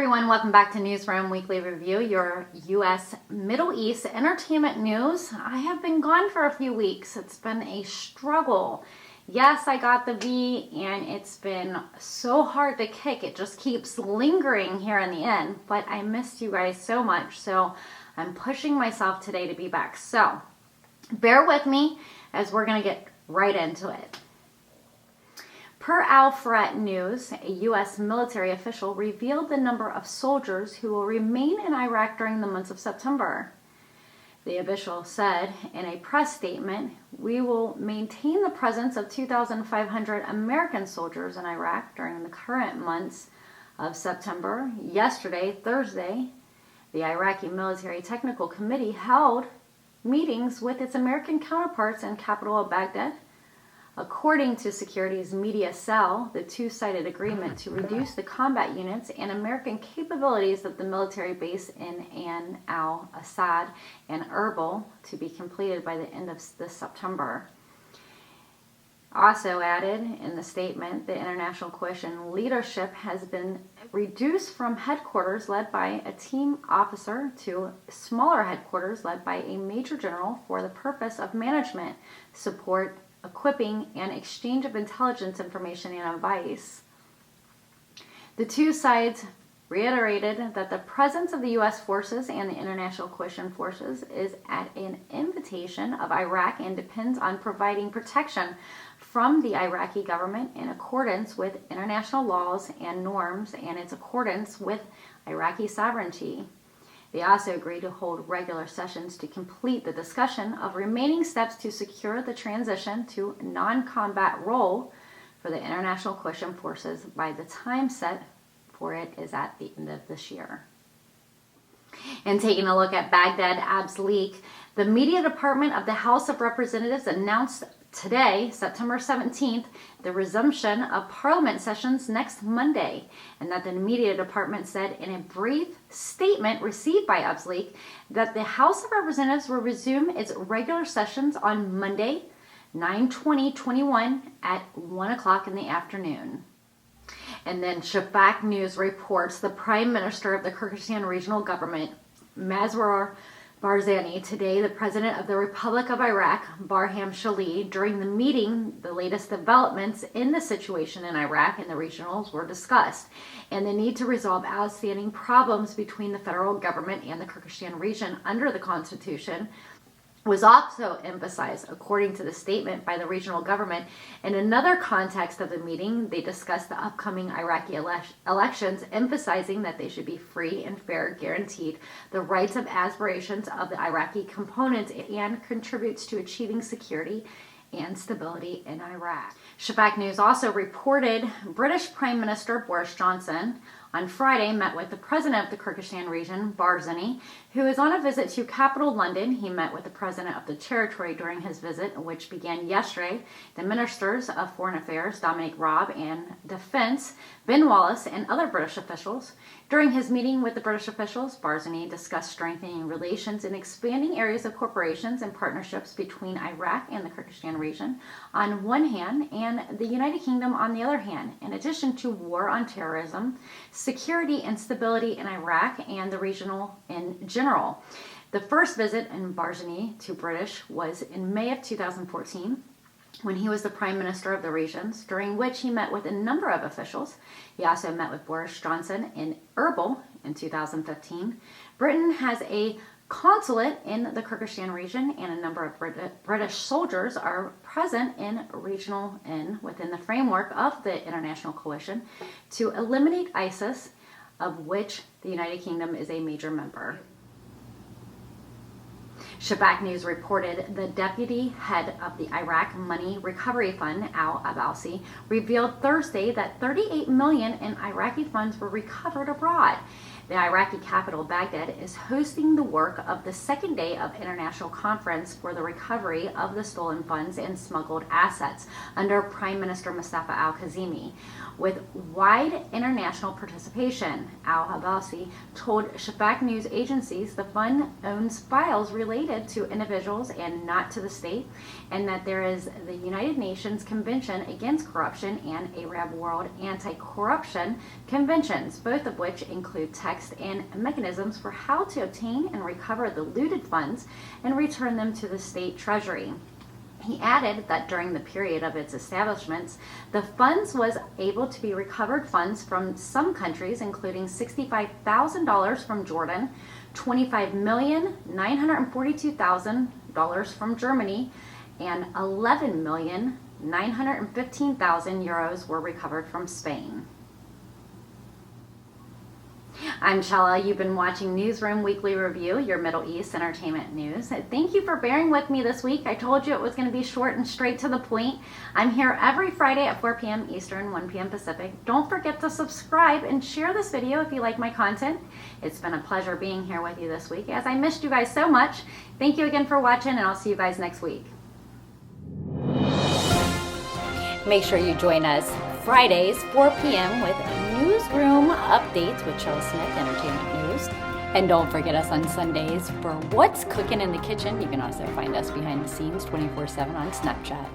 everyone, welcome back to Newsroom Weekly Review, your U.S. Middle East entertainment news. I have been gone for a few weeks. It's been a struggle. Yes, I got the V and it's been so hard to kick. It just keeps lingering here in the end, but I missed you guys so much, so I'm pushing myself today to be back. So bear with me as we're going to get right into it. Per Al Faret News, a U.S. military official revealed the number of soldiers who will remain in Iraq during the months of September. The official said in a press statement, "We will maintain the presence of 2,500 American soldiers in Iraq during the current months of September." Yesterday, Thursday, the Iraqi Military Technical Committee held meetings with its American counterparts in capital of Baghdad. According to Security's media cell, the two-sided agreement to reduce the combat units and American capabilities of the military base in Ain al-Assad and Erbil to be completed by the end of this September. Also added in the statement, the international coalition leadership has been reduced from headquarters led by a team officer to smaller headquarters led by a major general for the purpose of management, support, equipping, and exchange of intelligence information and advice. The two sides reiterated that the presence of the U.S. forces and the international coalition forces is at an invitation of Iraq and depends on providing protection from the Iraqi government in accordance with international laws and norms and its accordance with Iraqi sovereignty. They also agreed to hold regular sessions to complete the discussion of remaining steps to secure the transition to a non-combat role for the international coalition forces by the time set for it is at the end of this year. And taking a look at Baghdad Ab's leak, the media department of the House of Representatives announced today, September 17th, the resumption of Parliament sessions next Monday, and that the media department said in a brief statement received by Absleek that the House of Representatives will resume its regular sessions on Monday, 9/20/21 at 1 o'clock in the afternoon. And then Shafak News reports the Prime Minister of the Kyrgyzstan Regional Government, Masroor Barzani, today the President of the Republic of Iraq, Barham Shali, during the meeting, the latest developments in the situation in Iraq and the regionals were discussed, and the need to resolve outstanding problems between the federal government and the Kyrgyzstan region under the Constitution was also emphasized, according to the statement by the regional government. In another context of the meeting, they discussed the upcoming Iraqi elections, emphasizing that they should be free and fair, guaranteed the rights of aspirations of the Iraqi components, and contributes to achieving security and stability in Iraq. Shafak News also reported British Prime Minister Boris Johnson on Friday met with the president of the Kyrgyzstan region, Barzani, who is on a visit to capital London. He met with the president of the territory during his visit, which began yesterday. The ministers of Foreign Affairs, Dominic Raab, and Defense, Ben Wallace, and other British officials. During his meeting with the British officials, Barzani discussed strengthening relations and expanding areas of cooperations and partnerships between Iraq and the Kyrgyzstan region on one hand and the United Kingdom on the other hand, in addition to war on terrorism, security and stability in Iraq and the regional in general. The first visit in Barzani to British was in May of 2014, when he was the Prime Minister of the regions, during which he met with a number of officials. He also met with Boris Johnson in Erbil in 2015. Britain has a consulate in the Kyrgyzstan region, and a number of British soldiers are present in regional and within the framework of the international coalition to eliminate ISIS, of which the United Kingdom is a major member. Shafak News reported the deputy head of the Iraq Money Recovery Fund, Al Abalsi, revealed Thursday that $38 million in Iraqi funds were recovered abroad. The Iraqi capital, Baghdad, is hosting the work of the second day of international conference for the recovery of the stolen funds and smuggled assets under Prime Minister Mustafa al-Kazimi. With wide international participation, al-Habasi told Shafak news agencies the fund owns files related to individuals and not to the state, and that there is the United Nations Convention Against Corruption and Arab World Anti-Corruption Conventions, both of which include text and mechanisms for how to obtain and recover the looted funds and return them to the state treasury. He added that during the period of its establishments, the funds was able to be recovered funds from some countries, including $65,000 from Jordan, $25,942,000 from Germany, and 11,915,000 euros were recovered from Spain. I'm Chella. You've been watching Newsroom Weekly Review, your Middle East entertainment news. Thank you for bearing with me this week. I told you it was going to be short and straight to the point. I'm here every Friday at 4 p.m. Eastern, 1 p.m. Pacific. Don't forget to subscribe and share this video if you like my content. It's been a pleasure being here with you this week, as I missed you guys so much. Thank you again for watching, and I'll see you guys next week. Make sure you join us Fridays, 4 p.m. with Newsroom Updates with Chella Smith, Entertainment News. And don't forget us on Sundays for What's Cooking in the Kitchen. You can also find us behind the scenes 24/7 on Snapchat.